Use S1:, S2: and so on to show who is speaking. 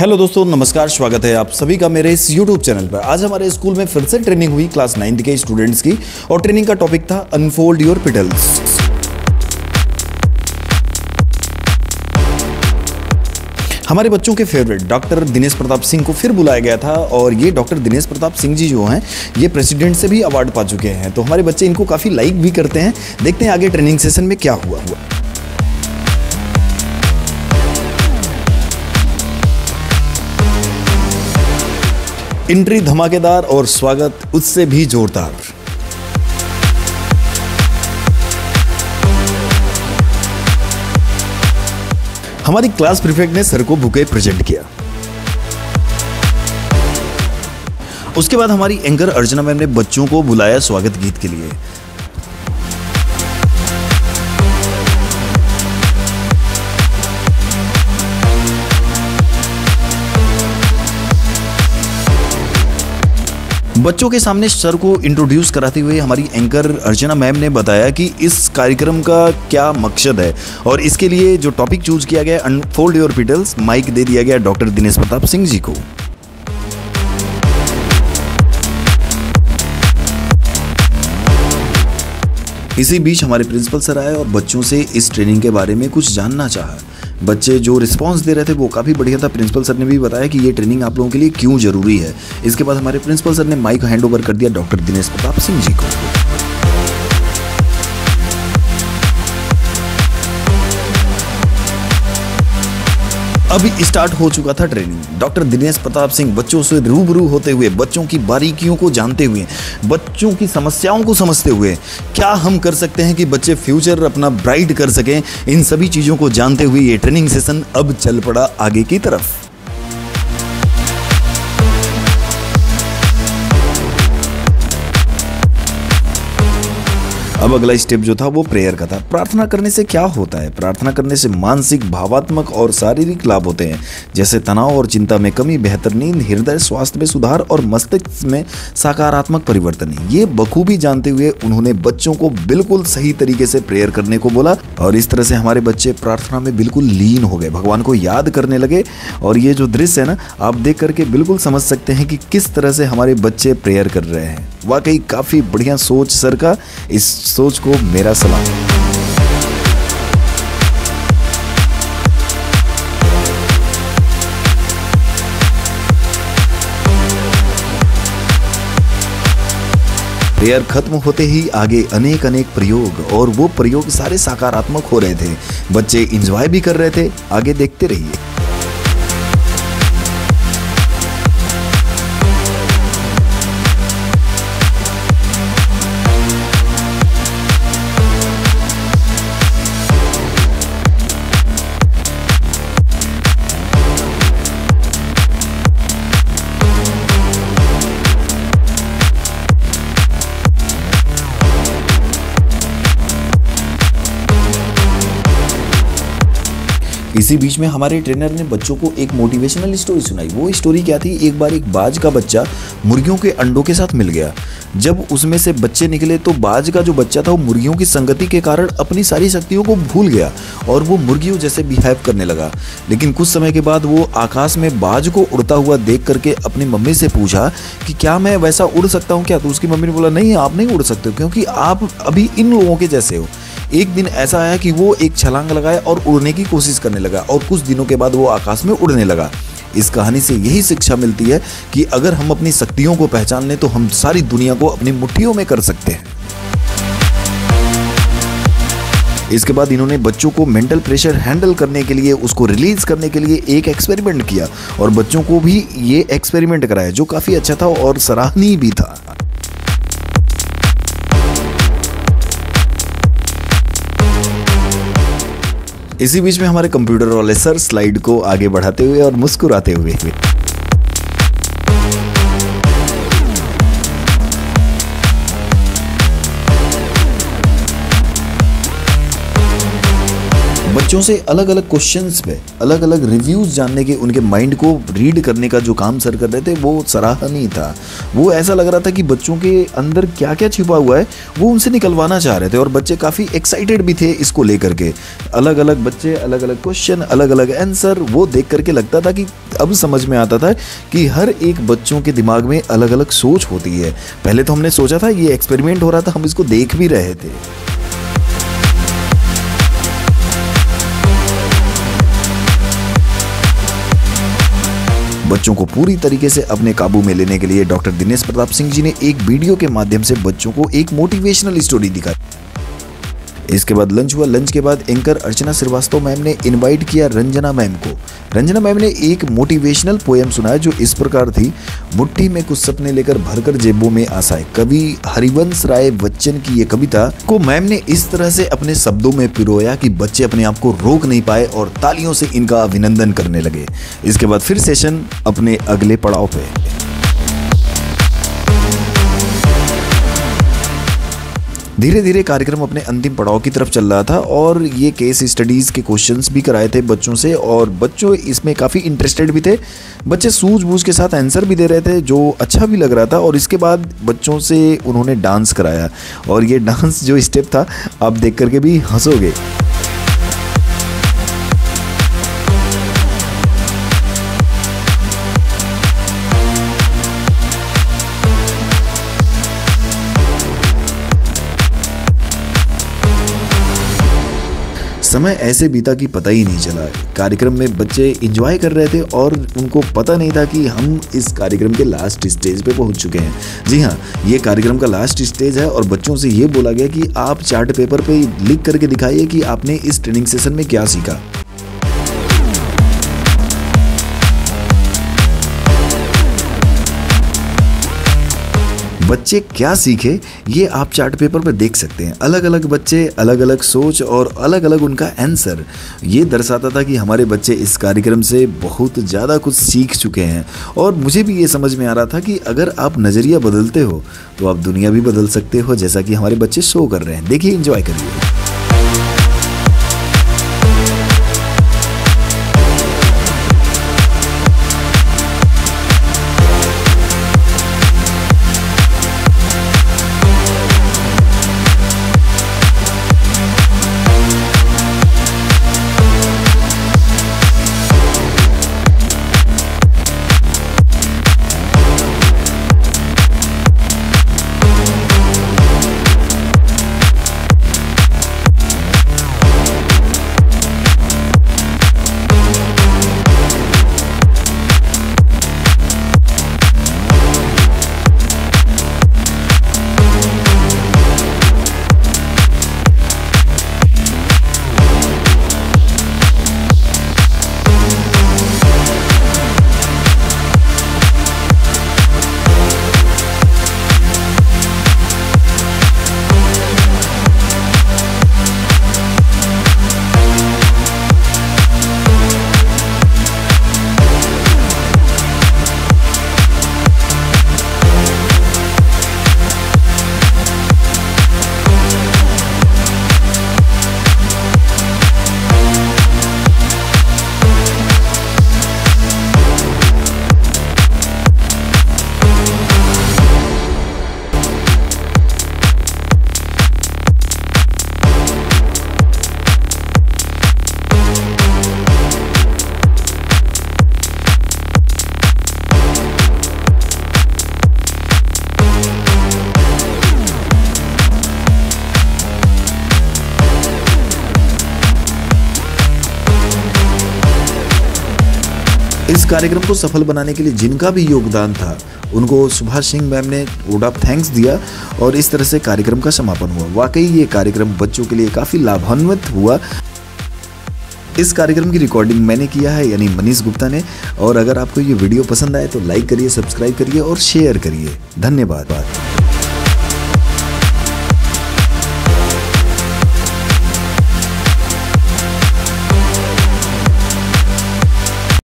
S1: Hello दोस्तों, नमस्कार। स्वागत है आप सभी का मेरे इस YouTube चैनल पर। आज हमारे स्कूल में फिर से ट्रेनिंग हुई क्लास 9th के स्टूडेंट्स की, और ट्रेनिंग का टॉपिक था अनफोल्ड योर पेटल्स। हमारे बच्चों के फेवरेट डॉक्टर दिनेश प्रताप सिंह को फिर बुलाया गया था, और ये डॉक्टर दिनेश प्रताप सिंह जी जो हैं, ये प्रेसिडेंट से भी अवार्ड पा चुके हैं। तो हमारे बच्चे इनको काफ़ी लाइक भी करते हैं। देखते हैं आगे ट्रेनिंग सेशन में क्या हुआ। एंट्री धमाकेदार और स्वागत उससे भी जोरदार। हमारी क्लास प्रीफेक्ट ने सर को बुके प्रेजेंट किया। उसके बाद हमारी एंकर अर्चना मैम ने बच्चों को बुलाया स्वागत गीत के लिए। बच्चों के सामने सर को इंट्रोड्यूस कराते हुए हमारी एंकर अर्चना मैम ने बताया कि इस कार्यक्रम का क्या मकसद है, और इसके लिए जो टॉपिक चूज किया गया अनफोल्ड योर पेटल्स, माइक दे दिया गया डॉक्टर दिनेश प्रताप सिंह जी को। इसी बीच हमारे प्रिंसिपल सर आए और बच्चों से इस ट्रेनिंग के बारे में कुछ जानना चाहा। बच्चे जो रिस्पांस दे रहे थे वो काफ़ी बढ़िया था। प्रिंसिपल सर ने भी बताया कि ये ट्रेनिंग आप लोगों के लिए क्यों ज़रूरी है। इसके बाद हमारे प्रिंसिपल सर ने माइक हैंड ओवर कर दिया डॉक्टर दिनेश प्रताप सिंह जी को। अभी स्टार्ट हो चुका था ट्रेनिंग। डॉक्टर दिनेश प्रताप सिंह बच्चों से रूबरू होते हुए, बच्चों की बारीकियों को जानते हुए, बच्चों की समस्याओं को समझते हुए, क्या हम कर सकते हैं कि बच्चे फ्यूचर अपना ब्राइट कर सकें, इन सभी चीज़ों को जानते हुए ये ट्रेनिंग सेशन अब चल पड़ा आगे की तरफ। अब अगला स्टेप जो था वो प्रेयर का था। प्रार्थना करने से क्या होता है? प्रार्थना करने से मानसिक, भावात्मक और शारीरिक लाभ होते हैं, जैसे तनाव और चिंता में कमी, बेहतर नींद, हृदय स्वास्थ्य में सुधार और मस्तिष्क में सकारात्मक परिवर्तन। ये बखूबी जानते हुए उन्होंने बच्चों को बिल्कुल सही तरीके से प्रेयर करने को बोला, और इस तरह से हमारे बच्चे प्रार्थना में बिल्कुल लीन हो गए, भगवान को याद करने लगे। और ये जो दृश्य है ना, आप देख करके बिल्कुल समझ सकते हैं कि किस तरह से हमारे बच्चे प्रेयर कर रहे हैं। वाकई काफ़ी बढ़िया सोच सर का, इस सोच को मेरा सलाम। प्रेयर खत्म होते ही आगे अनेक प्रयोग, और वो प्रयोग सारे सकारात्मक हो रहे थे। बच्चे एंजॉय भी कर रहे थे। आगे देखते रहिए। इसी बीच में हमारे ट्रेनर ने बच्चों को एक मोटिवेशनल स्टोरी सुनाई। वो स्टोरी क्या थी? एक बार एक बाज का बच्चा मुर्गियों के अंडों के साथ मिल गया। जब उसमें से बच्चे निकले तो बाज का जो बच्चा था वो मुर्गियों की संगति के कारण अपनी सारी शक्तियों को भूल गया, और वो मुर्गियों जैसे बिहेव करने लगा। लेकिन कुछ समय के बाद वो आकाश में बाज को उड़ता हुआ देख करके अपनी मम्मी से पूछा कि क्या मैं वैसा उड़ सकता हूँ क्या? तो उसकी मम्मी ने बोला, नहीं, आप नहीं उड़ सकते, क्योंकि आप अभी इन लोगों के जैसे हो। एक दिन ऐसा आया कि वो एक छलांग लगाया और उड़ने की कोशिश करने लगा, और कुछ दिनों के बाद वो आकाश में उड़ने लगा। इस कहानी से यही शिक्षा मिलती है कि अगर हम अपनी शक्तियों को पहचान लें तो हम सारी दुनिया को अपनी मुट्ठियों में कर सकते हैं। इसके बाद इन्होंने बच्चों को मेंटल प्रेशर हैंडल करने के लिए, उसको रिलीज करने के लिए एक एक्सपेरिमेंट किया, और बच्चों को भी ये एक्सपेरिमेंट कराया जो काफ़ी अच्छा था और सराहनीय भी था। इसी बीच में हमारे कंप्यूटर वाले सर स्लाइड को आगे बढ़ाते हुए और मुस्कुराते हुए बच्चों से अलग अलग क्वेश्चंस पे अलग अलग रिव्यूज जानने के, उनके माइंड को रीड करने का जो काम सर कर रहे थे वो सराहनीय था। वो ऐसा लग रहा था कि बच्चों के अंदर क्या क्या छिपा हुआ है वो उनसे निकलवाना चाह रहे थे, और बच्चे काफ़ी एक्साइटेड भी थे इसको लेकर के। अलग अलग बच्चे, अलग अलग क्वेश्चन, अलग अलग आंसर, वो देख करके लगता था कि अब समझ में आता था कि हर एक बच्चों के दिमाग में अलग अलग सोच होती है। पहले तो हमने सोचा था ये एक्सपेरिमेंट हो रहा था, हम इसको देख भी रहे थे। बच्चों को पूरी तरीके से अपने काबू में लेने के लिए डॉक्टर दिनेश प्रताप सिंह जी ने एक वीडियो के माध्यम से बच्चों को एक मोटिवेशनल स्टोरी दिखाई। इसके बाद लंच हुआ। लंच के बाद एंकर अर्चना श्रीवास्तव मैम ने इनवाइट किया रंजना मैम को। रंजना मैम ने एक मोटिवेशनल पोएम सुनाया जो इस प्रकार थी। मुट्ठी में कुछ सपने लेकर भरकर जेबों में आशाएं। कवि हरिवंश राय बच्चन की ये कविता को मैम ने इस तरह से अपने शब्दों में पिरोया कि बच्चे अपने आप को रोक नहीं पाए और तालियों से इनका अभिनंदन करने लगे। इसके बाद फिर सेशन अपने अगले पड़ाव पे। धीरे धीरे कार्यक्रम अपने अंतिम पड़ाव की तरफ चल रहा था और ये केस स्टडीज़ के क्वेश्चंस भी कराए थे बच्चों से, और बच्चों इसमें काफ़ी इंटरेस्टेड भी थे। बच्चे सूझबूझ के साथ आंसर भी दे रहे थे जो अच्छा भी लग रहा था। और इसके बाद बच्चों से उन्होंने डांस कराया, और ये डांस जो स्टेप था आप देख करके भी हंसोगे। समय ऐसे बीता कि पता ही नहीं चला। कार्यक्रम में बच्चे एंजॉय कर रहे थे और उनको पता नहीं था कि हम इस कार्यक्रम के लास्ट स्टेज पे पहुंच चुके हैं। जी हाँ, ये कार्यक्रम का लास्ट स्टेज है और बच्चों से ये बोला गया कि आप चार्ट पेपर पे लिख करके दिखाइए कि आपने इस ट्रेनिंग सेशन में क्या सीखा। बच्चे क्या सीखे ये आप चार्ट पेपर पर देख सकते हैं। अलग अलग बच्चे, अलग अलग सोच और अलग अलग उनका आंसर। ये दर्शाता था कि हमारे बच्चे इस कार्यक्रम से बहुत ज़्यादा कुछ सीख चुके हैं। और मुझे भी ये समझ में आ रहा था कि अगर आप नज़रिया बदलते हो तो आप दुनिया भी बदल सकते हो, जैसा कि हमारे बच्चे शो कर रहे हैं। देखिए, एंजॉय करिए। इस कार्यक्रम को सफल बनाने के लिए जिनका भी योगदान था उनको सुभाष सिंह मैम ने वोट ऑफ थैंक्स दिया और इस तरह से कार्यक्रम का समापन हुआ। वाकई ये कार्यक्रम बच्चों के लिए काफ़ी लाभान्वित हुआ। इस कार्यक्रम की रिकॉर्डिंग मैंने किया है, यानी मनीष गुप्ता ने। और अगर आपको ये वीडियो पसंद आए तो लाइक करिए, सब्सक्राइब करिए और शेयर करिए। धन्यवाद।